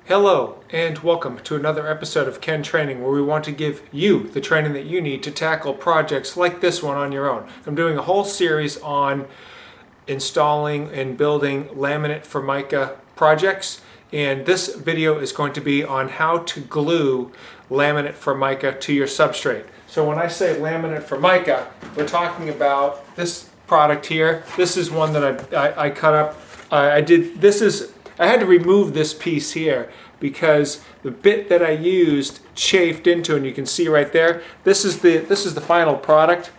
Hello and welcome to another episode of Ken Training, where we want to give you the training that you need to tackle projects like this one on your own. I'm doing a whole series on installing and building laminate Formica projects, and this video is going to be on how to glue laminate Formica to your substrate. So when I say laminate Formica, we're talking about this product here. This is one that I cut up. I had to remove this piece here because the bit that I used chafed into, and you can see right there, this is the final product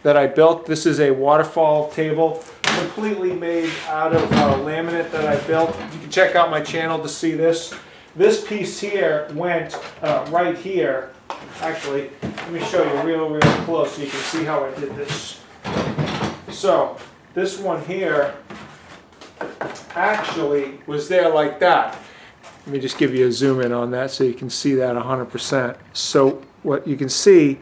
that I built. This is a Waterfall table completely made out of laminate that I built. You can check out my channel to see this. This piece here went right here. Actually, let me show you real close so you can see how I did this. So this one here actually was there like that. Let me just give you a zoom in on that so you can see that 100%. So what you can see,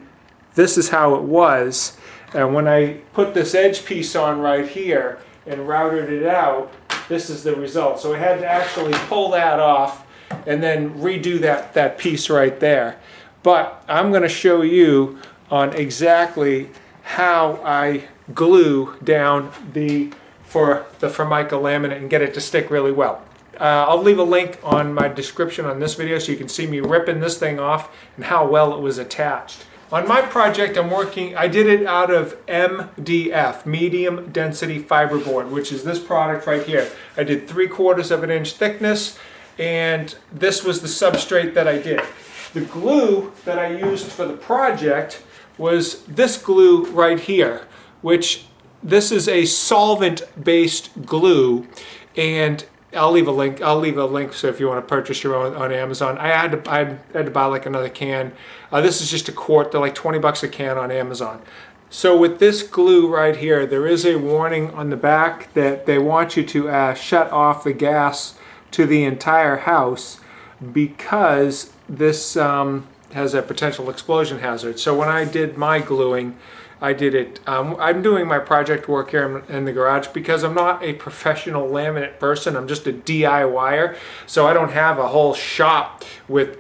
this is how it was, and when I put this edge piece on right here and routed it out, this is the result. So I had to actually pull that off and then redo that piece right there. But I'm going to show you on exactly how I glue down for the Formica laminate and get it to stick really well. I'll leave a link on my description on this video so you can see me ripping this thing off and how well it was attached. On my project I did it out of MDF, medium density fiberboard, which is this product right here. I did 3/4 of an inch thickness, and this was the substrate that I did. The glue that I used for the project was this glue right here, which this is a solvent-based glue, and I'll leave a link so if you want to purchase your own on Amazon. I had to buy like another can. This is just a quart. They're like 20 bucks a can on Amazon. So with this glue right here, there is a warning on the back that they want you to shut off the gas to the entire house because this has a potential explosion hazard. So when I did my gluing, I did it. I'm doing my project work here in the garage because I'm not a professional laminate person. I'm just a DIYer, so I don't have a whole shop with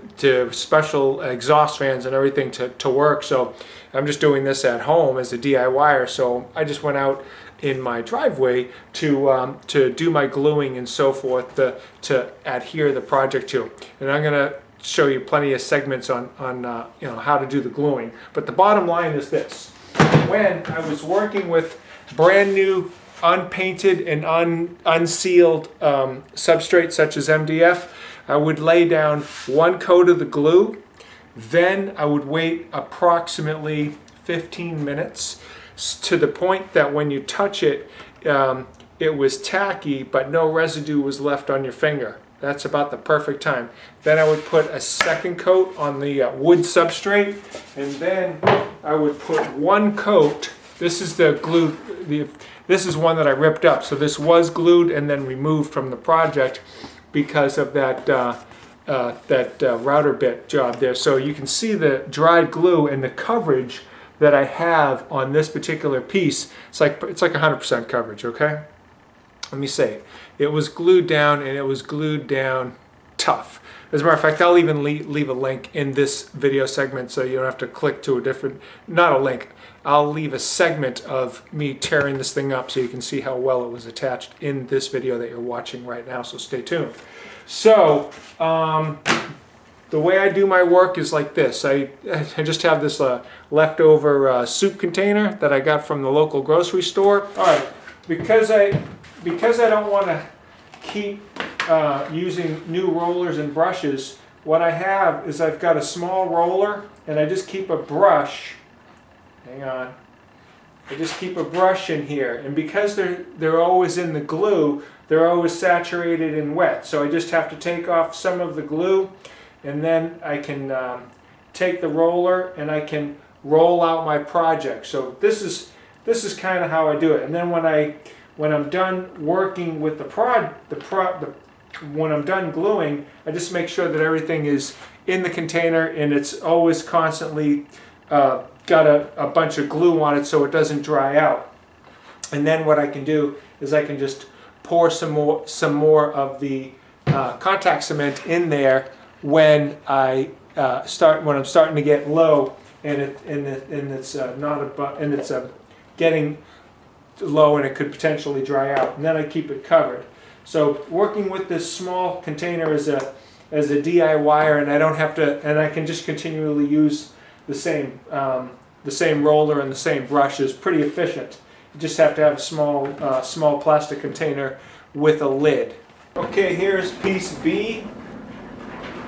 special exhaust fans and everything to work. So I'm just doing this at home as a DIYer. So I just went out in my driveway to do my gluing and so forth to adhere the project to. And I'm gonna show you plenty of segments on how to do the gluing. But the bottom line is this. When I was working with brand new unpainted and unsealed substrate such as MDF, I would lay down one coat of the glue, then I would wait approximately 15 minutes to the point that when you touch it, it was tacky but no residue was left on your finger. That's about the perfect time. Then I would put a second coat on the wood substrate, and then I would put one coat. This is the glue. This is one that I ripped up. So this was glued and then removed from the project because of that router bit job there. So you can see the dried glue and the coverage that I have on this particular piece. It's like 100% coverage. Okay. Let me say it was glued down, and it was glued down tough. As a matter of fact, I'll even leave a link in this video segment so you don't have to click to a different, not a link, I'll leave a segment of me tearing this thing up so you can see how well it was attached in this video that you're watching right now, so stay tuned. So, the way I do my work is like this. I just have this leftover soup container that I got from the local grocery store. All right, because I don't want to keep using new rollers and brushes, what I have is I've got a small roller, and I just keep a brush. Hang on. I just keep a brush in here, and because they're always in the glue, they're always saturated and wet. So I just have to take off some of the glue, and then I can take the roller and I can roll out my project. So this is kind of how I do it. And then when I'm done working with when I'm done gluing, I just make sure that everything is in the container and it's always constantly got a bunch of glue on it so it doesn't dry out. And then what I can do is I can just pour some more of the contact cement in there when I'm starting to get low, and it's getting low and it could potentially dry out, and then I keep it covered. So working with this small container as a DIYer, and I don't have to, and I can just continually use the same roller and the same brush is pretty efficient. You just have to have a small plastic container with a lid. Okay, here's piece B,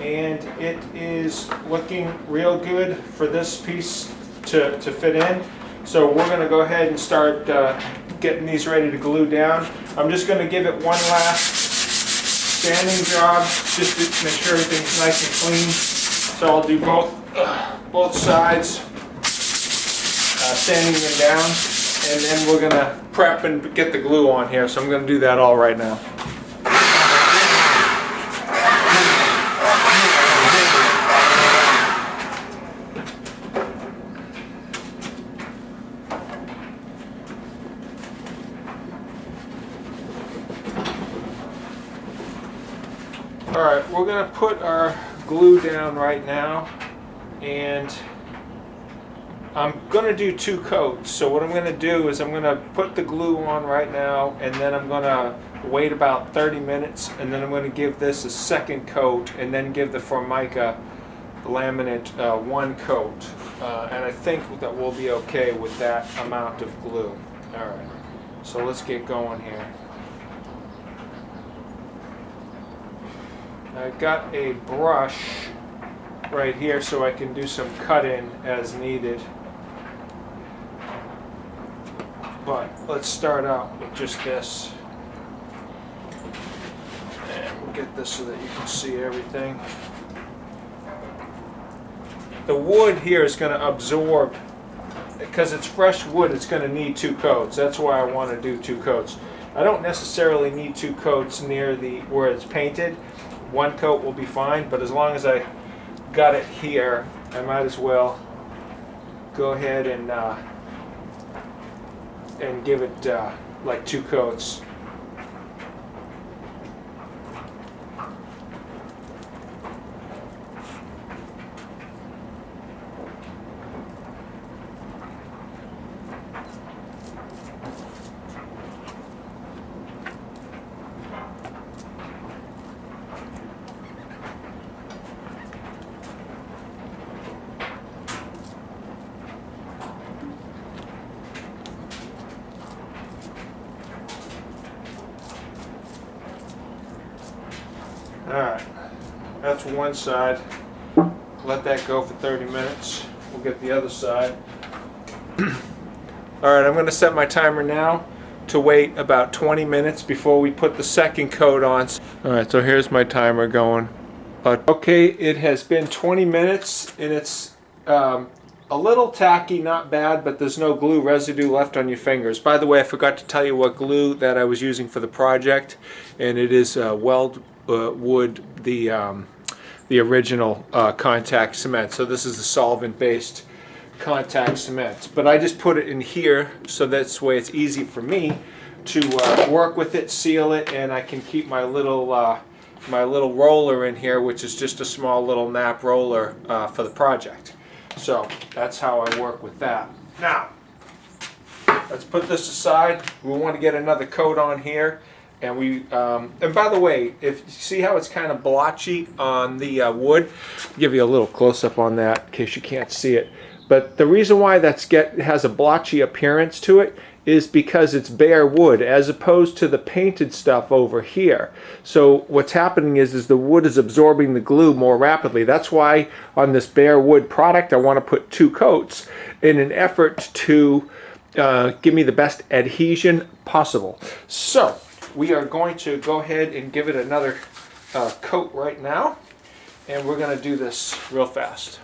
and it is looking real good for this piece to fit in. So we're going to go ahead and start getting these ready to glue down. I'm just going to give it one last sanding job just to make sure everything's nice and clean. So I'll do both sides, sanding them down, and then we're going to prep and get the glue on here. So I'm going to do that all right now. Alright, we're going to put our glue down right now, and I'm going to do 2 coats. So what I'm going to do is I'm going to put the glue on right now, and then I'm going to wait about 30 minutes, and then I'm going to give this a second coat, and then give the Formica Laminate 1 coat. And I think that we'll be okay with that amount of glue. Alright, so let's get going here. I've got a brush right here so I can do some cut-in as needed. But let's start out with just this. And we'll get this so that you can see everything. The wood here is going to absorb, because it's fresh wood, it's going to need 2 coats. That's why I want to do 2 coats. I don't necessarily need 2 coats near where it's painted. 1 coat will be fine, but as long as I got it here, I might as well go ahead and give it like 2 coats. Alright, that's one side. Let that go for 30 minutes. We'll get the other side. Alright, I'm going to set my timer now to wait about 20 minutes before we put the second coat on. Alright, so here's my timer going. Okay, it has been 20 minutes, and it's a little tacky, not bad, but there's no glue residue left on your fingers. By the way, I forgot to tell you what glue that I was using for the project, and it is Weldwood, the original contact cement. So this is the solvent-based contact cement. But I just put it in here so that's way it's easy for me to work with it, seal it, and I can keep my little roller in here, which is just a small little nap roller for the project. So that's how I work with that. Now, let's put this aside. We want to get another coat on here. And and by the way, if you see how it's kind of blotchy on the wood, I'll give you a little close-up on that in case you can't see it. But the reason why it has a blotchy appearance to it is because it's bare wood as opposed to the painted stuff over here. So what's happening is the wood is absorbing the glue more rapidly. That's why on this bare wood product I want to put 2 coats in an effort to give me the best adhesion possible. So we are going to go ahead and give it another coat right now, and we're going to do this real fast.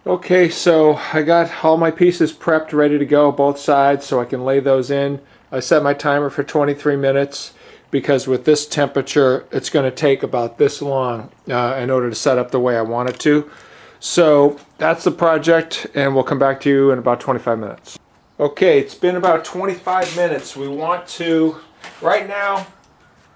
Okay, so I got all my pieces prepped, ready to go, both sides, so I can lay those in. I set my timer for 23 minutes because with this temperature, it's going to take about this long in order to set up the way I want it to. So that's the project, and we'll come back to you in about 25 minutes. Okay, it's been about 25 minutes. We want to, right now,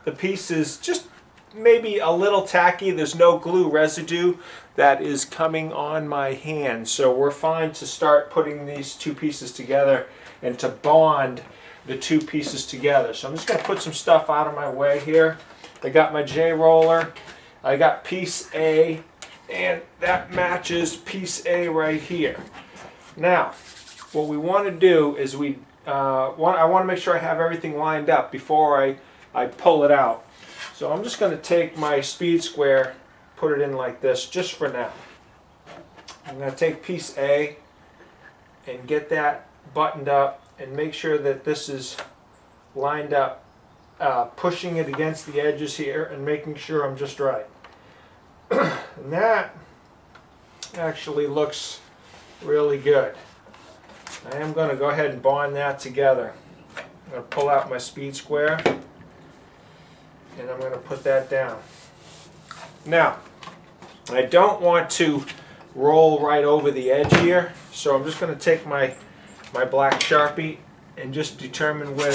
the piece is just maybe a little tacky. There's no glue residue that is coming on my hand. So we're fine to start putting these two pieces together and to bond the two pieces together. So I'm just going to put some stuff out of my way here. I got my J-roller. I got piece A, and that matches piece A right here. Now, what we want to do is I want to make sure I have everything lined up before I pull it out. So I'm just going to take my speed square, put it in like this just for now. I'm going to take piece A and get that buttoned up and make sure that this is lined up, pushing it against the edges here and making sure I'm just right. And that actually looks really good. I am going to go ahead and bond that together. I'm going to pull out my speed square and I'm going to put that down. Now, I don't want to roll right over the edge here, so I'm just going to take my black Sharpie and just determine where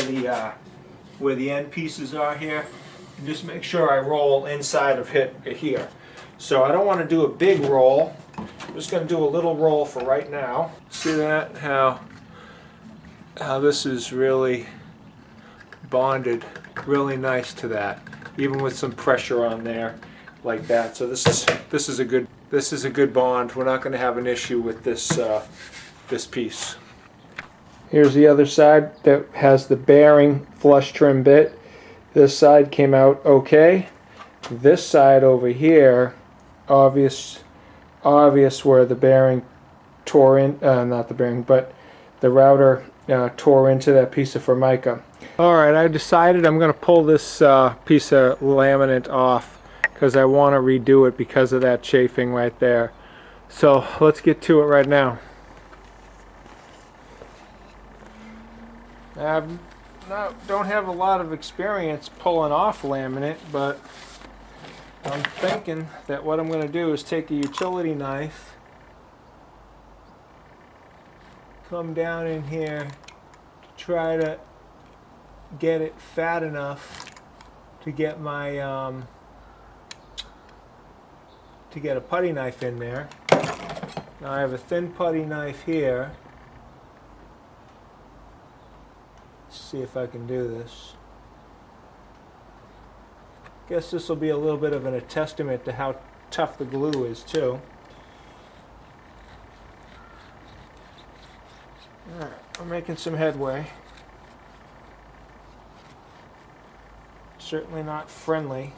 the end pieces are here, and just make sure I roll inside of it here. So I don't want to do a big roll. I'm just going to do a little roll for right now. See that? How this is really bonded really nice to that, even with some pressure on there like that. So this is a good bond. We're not going to have an issue with this piece. Here's the other side that has the bearing flush trim bit. This side came out okay. This side over here, obvious where the bearing tore in, not the bearing, but the router tore into that piece of Formica. Alright, I decided I'm going to pull this piece of laminate off because I want to redo it because of that chafing right there. So let's get to it right now. I don't have a lot of experience pulling off laminate, but I'm thinking that what I'm going to do is take a utility knife, come down in here to try to get it fat enough to get my to get a putty knife in there. Now I have a thin putty knife here. Let's see if I can do this. Guess this will be a little bit of a testament to how tough the glue is too. Alright, I'm making some headway. Certainly not friendly.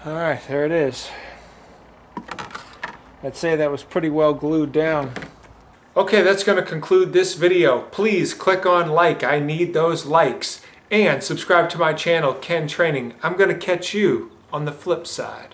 Alright, there it is. I'd say that was pretty well glued down. Okay, that's going to conclude this video. Please click on like. I need those likes. And subscribe to my channel, Ken Training. I'm going to catch you on the flip side.